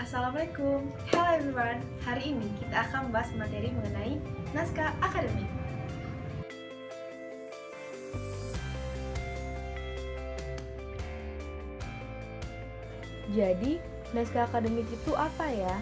Assalamualaikum, hello everyone. Hari ini kita akan membahas materi mengenai naskah akademik. Jadi, naskah akademik itu apa ya?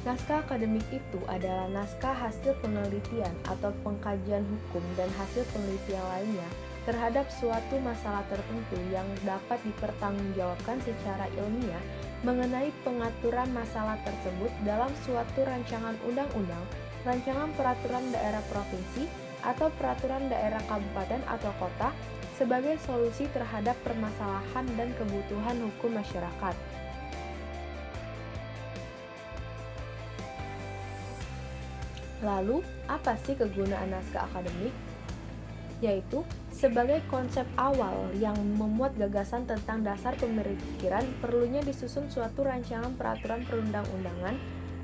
Naskah akademik itu adalah naskah hasil penelitian atau pengkajian hukum dan hasil penelitian lainnya terhadap suatu masalah tertentu yang dapat dipertanggungjawabkan secara ilmiah mengenai pengaturan masalah tersebut dalam suatu rancangan undang-undang, rancangan peraturan daerah provinsi, atau peraturan daerah kabupaten atau kota sebagai solusi terhadap permasalahan dan kebutuhan hukum masyarakat. Lalu, apa sih kegunaan naskah akademik? Yaitu sebagai konsep awal yang memuat gagasan tentang dasar pemikiran perlunya disusun suatu rancangan peraturan perundang-undangan,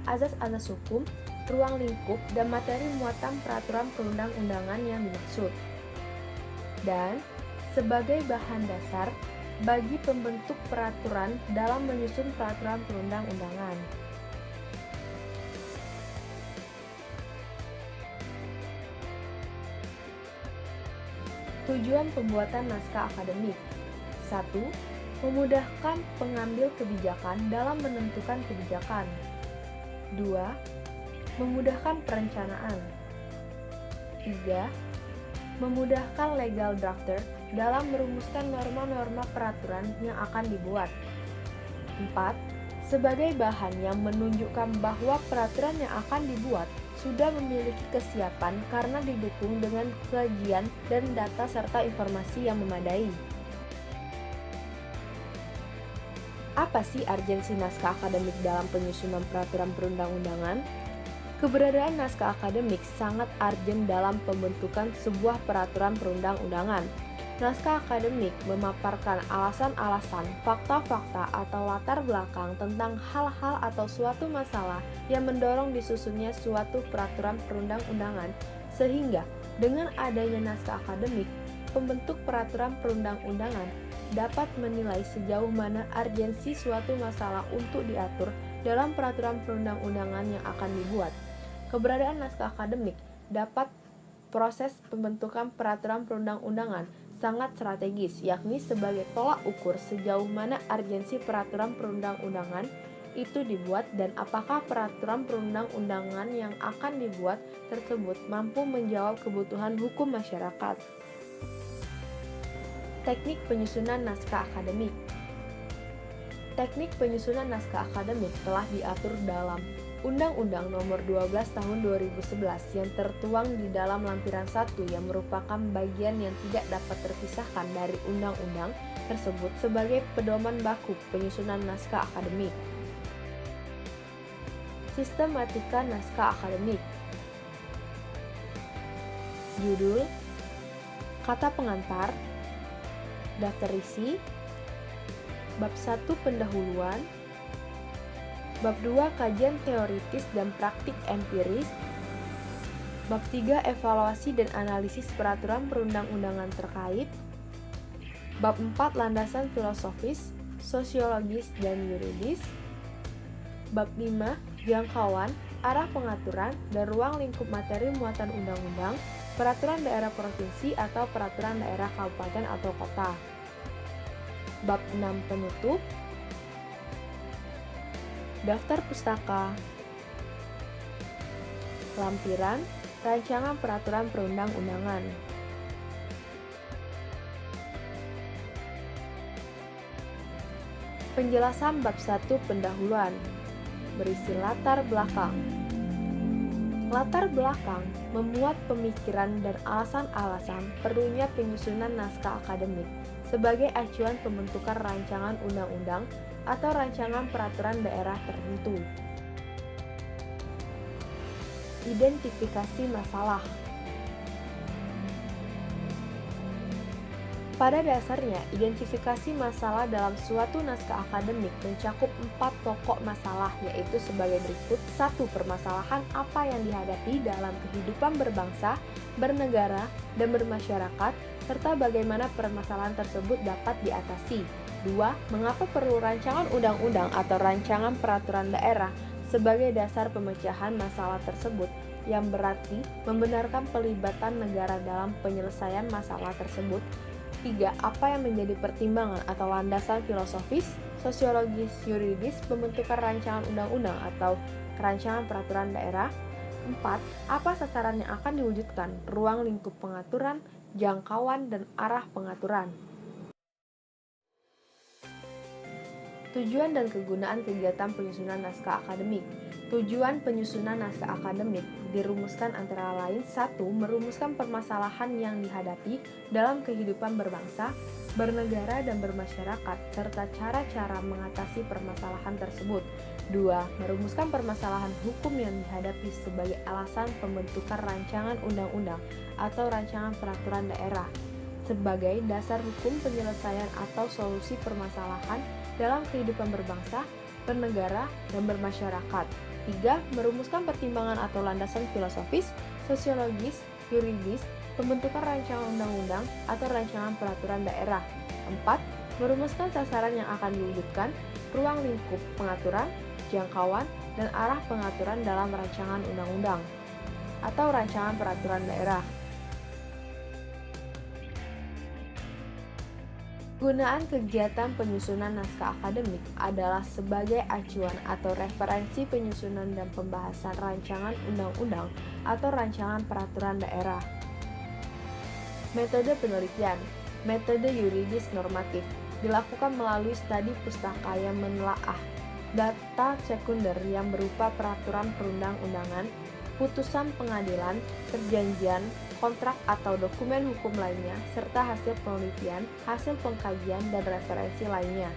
azas-azas hukum, ruang lingkup, dan materi muatan peraturan perundang-undangan yang dimaksud. Dan sebagai bahan dasar bagi pembentuk peraturan dalam menyusun peraturan perundang-undangan. Tujuan pembuatan naskah akademik 1. Memudahkan pengambil kebijakan dalam menentukan kebijakan. 2. Memudahkan perencanaan. 3. Memudahkan legal drafter dalam merumuskan norma-norma peraturan yang akan dibuat. 4. Sebagai bahan yang menunjukkan bahwa peraturan yang akan dibuat sudah memiliki kesiapan karena didukung dengan kajian dan data serta informasi yang memadai. Apa sih urgensi naskah akademik dalam penyusunan peraturan perundang-undangan? Keberadaan naskah akademik sangat urgent dalam pembentukan sebuah peraturan perundang-undangan. Naskah akademik memaparkan alasan-alasan, fakta-fakta, atau latar belakang tentang hal-hal atau suatu masalah yang mendorong disusunnya suatu peraturan perundang-undangan, sehingga dengan adanya naskah akademik, pembentuk peraturan perundang-undangan dapat menilai sejauh mana urgensi suatu masalah untuk diatur dalam peraturan perundang-undangan yang akan dibuat. Keberadaan naskah akademik dapat proses pembentukan peraturan perundang-undangan sangat strategis, yakni sebagai tolak ukur sejauh mana urgensi peraturan perundang-undangan itu dibuat dan apakah peraturan perundang-undangan yang akan dibuat tersebut mampu menjawab kebutuhan hukum masyarakat. Teknik penyusunan naskah akademik. Teknik penyusunan naskah akademik telah diatur dalam Undang-Undang Nomor 12 Tahun 2011 yang tertuang di dalam lampiran 1 yang merupakan bagian yang tidak dapat terpisahkan dari undang-undang tersebut sebagai pedoman baku penyusunan naskah akademik. Sistematika naskah akademik. Judul, kata pengantar, daftar isi, bab 1 pendahuluan, bab 2 kajian teoritis dan praktik empiris, bab 3 evaluasi dan analisis peraturan perundang-undangan terkait, bab 4 landasan filosofis, sosiologis dan yuridis, bab 5 jangkauan, arah pengaturan dan ruang lingkup materi muatan undang-undang, peraturan daerah provinsi atau peraturan daerah kabupaten atau kota. Bab 6 penutup, daftar pustaka, lampiran, rancangan peraturan perundang-undangan. Penjelasan bab 1 pendahuluan berisi latar belakang. Latar belakang memuat pemikiran dan alasan-alasan perlunya penyusunan naskah akademik sebagai acuan pembentukan rancangan undang-undang atau rancangan peraturan daerah tertentu. Identifikasi masalah. Pada dasarnya, identifikasi masalah dalam suatu naskah akademik mencakup 4 pokok masalah, yaitu sebagai berikut. 1. Permasalahan apa yang dihadapi dalam kehidupan berbangsa, bernegara, dan bermasyarakat, serta bagaimana permasalahan tersebut dapat diatasi. 2. Mengapa perlu rancangan undang-undang atau rancangan peraturan daerah sebagai dasar pemecahan masalah tersebut, yang berarti membenarkan pelibatan negara dalam penyelesaian masalah tersebut. 3. Apa yang menjadi pertimbangan atau landasan filosofis, sosiologis, yuridis pembentukan rancangan undang-undang atau rancangan peraturan daerah. 4. Apa sasaran yang akan diwujudkan, ruang lingkup pengaturan, jangkauan, dan arah pengaturan. Tujuan dan kegunaan kegiatan penyusunan naskah akademik. Tujuan penyusunan naskah akademik dirumuskan antara lain: 1. Merumuskan permasalahan yang dihadapi dalam kehidupan berbangsa, bernegara, dan bermasyarakat, serta cara-cara mengatasi permasalahan tersebut. 2. Merumuskan permasalahan hukum yang dihadapi sebagai alasan pembentukan rancangan undang-undang atau rancangan peraturan daerah sebagai dasar hukum penyelesaian atau solusi permasalahan dalam kehidupan berbangsa, bernegara, dan bermasyarakat. 3. Merumuskan pertimbangan atau landasan filosofis, sosiologis, yuridis, pembentukan rancangan undang-undang atau rancangan peraturan daerah. 4. Merumuskan sasaran yang akan diwujudkan, ruang lingkup pengaturan, jangkauan, dan arah pengaturan dalam rancangan undang-undang atau rancangan peraturan daerah. Gunaan kegiatan penyusunan naskah akademik adalah sebagai acuan atau referensi penyusunan dan pembahasan rancangan undang-undang atau rancangan peraturan daerah. Metode penelitian. Metode yuridis normatif dilakukan melalui studi pustaka yang menelaah data sekunder yang berupa peraturan perundang-undangan, putusan pengadilan, perjanjian, kontrak atau dokumen hukum lainnya, serta hasil penelitian, hasil pengkajian, dan referensi lainnya.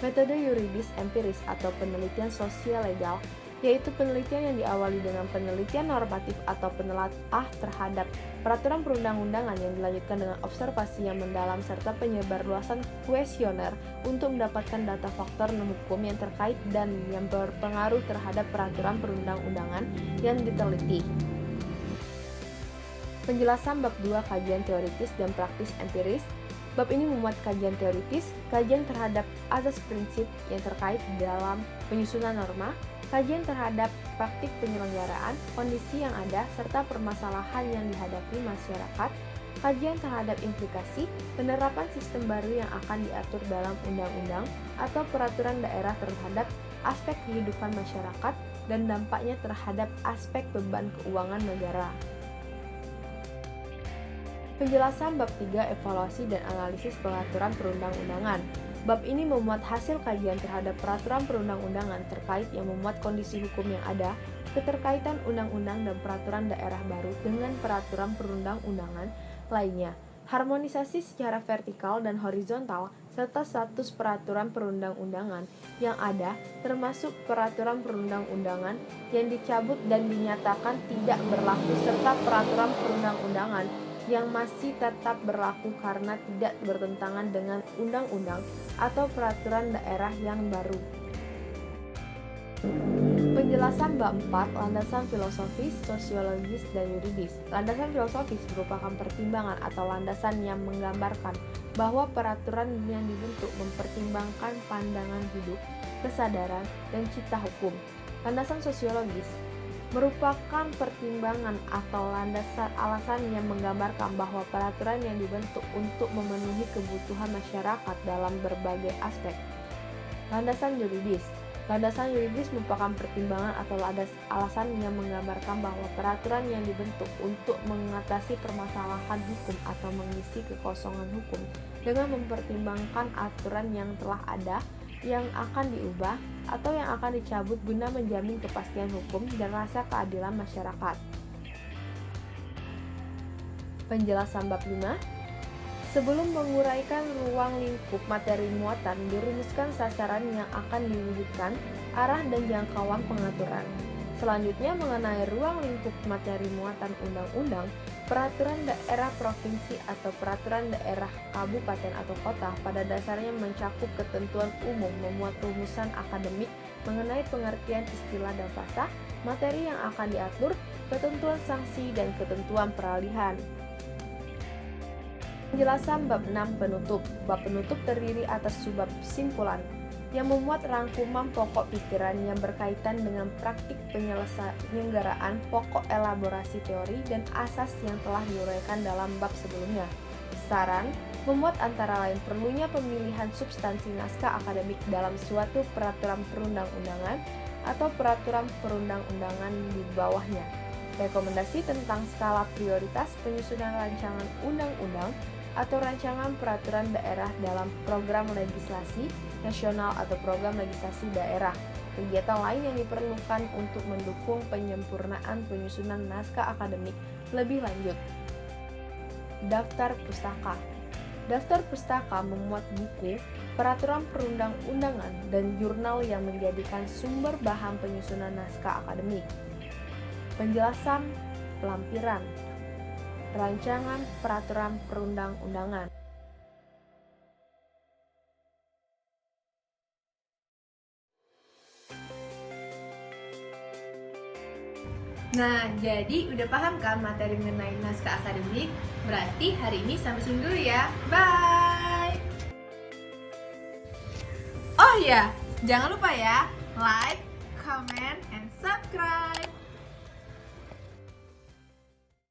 Metode yuridis empiris atau penelitian sosial legal, yaitu penelitian yang diawali dengan penelitian normatif atau penelaah terhadap peraturan perundang-undangan yang dilanjutkan dengan observasi yang mendalam serta penyebarluasan kuesioner untuk mendapatkan data faktor hukum yang terkait dan yang berpengaruh terhadap peraturan perundang-undangan yang diteliti. Penjelasan bab 2 kajian teoritis dan praktis empiris. Bab ini memuat kajian teoritis, kajian terhadap azas prinsip yang terkait dalam penyusunan norma, kajian terhadap praktik penyelenggaraan, kondisi yang ada, serta permasalahan yang dihadapi masyarakat, kajian terhadap implikasi, penerapan sistem baru yang akan diatur dalam undang-undang atau peraturan daerah terhadap aspek kehidupan masyarakat, dan dampaknya terhadap aspek beban keuangan negara. Penjelasan bab 3 evaluasi dan analisis peraturan perundang-undangan. Bab ini memuat hasil kajian terhadap peraturan perundang-undangan terkait yang memuat kondisi hukum yang ada, keterkaitan undang-undang dan peraturan daerah baru dengan peraturan perundang-undangan lainnya, harmonisasi secara vertikal dan horizontal, serta status peraturan perundang-undangan yang ada, termasuk peraturan perundang-undangan yang dicabut dan dinyatakan tidak berlaku, serta peraturan perundang-undangan yang masih tetap berlaku karena tidak bertentangan dengan undang-undang atau peraturan daerah yang baru. Penjelasan bab 4 landasan filosofis, sosiologis, dan yuridis. Landasan filosofis merupakan pertimbangan atau landasan yang menggambarkan bahwa peraturan yang dibentuk mempertimbangkan pandangan hidup, kesadaran, dan cita hukum. Landasan sosiologis merupakan pertimbangan atau landasan alasan yang menggambarkan bahwa peraturan yang dibentuk untuk memenuhi kebutuhan masyarakat dalam berbagai aspek. Landasan yuridis. Landasan yuridis merupakan pertimbangan atau alasan yang menggambarkan bahwa peraturan yang dibentuk untuk mengatasi permasalahan hukum atau mengisi kekosongan hukum dengan mempertimbangkan aturan yang telah ada, yang akan diubah, atau yang akan dicabut guna menjamin kepastian hukum dan rasa keadilan masyarakat. Penjelasan bab 5. Sebelum menguraikan ruang lingkup materi muatan, dirumuskan sasaran yang akan diwujudkan, arah dan jangkauan pengaturan. Selanjutnya mengenai ruang lingkup materi muatan undang-undang, Peraturan daerah provinsi atau peraturan daerah kabupaten atau kota pada dasarnya mencakup ketentuan umum memuat rumusan akademik mengenai pengertian istilah dan frasa, materi yang akan diatur, ketentuan sanksi, dan ketentuan peralihan. Penjelasan bab 6 penutup. Bab penutup terdiri atas subbab simpulan yang memuat rangkuman pokok pikiran yang berkaitan dengan praktik penyelenggaraan pokok elaborasi teori dan asas yang telah diuraikan dalam bab sebelumnya. Saran memuat antara lain perlunya pemilihan substansi naskah akademik dalam suatu peraturan perundang-undangan atau peraturan perundang-undangan di bawahnya. Rekomendasi tentang skala prioritas penyusunan rancangan undang-undang atau rancangan peraturan daerah dalam program legislasi nasional atau program legislasi daerah. Kegiatan lain yang diperlukan untuk mendukung penyempurnaan penyusunan naskah akademik lebih lanjut. Daftar pustaka. Daftar pustaka memuat buku, peraturan perundang-undangan, dan jurnal yang menjadikan sumber bahan penyusunan naskah akademik. Penjelasan lampiran. Rancangan peraturan perundang-undangan. Nah, jadi udah paham kan materi mengenai naskah akademik? Berarti hari ini sampai sini dulu ya. Bye! Oh iya, jangan lupa ya, like, comment, and subscribe!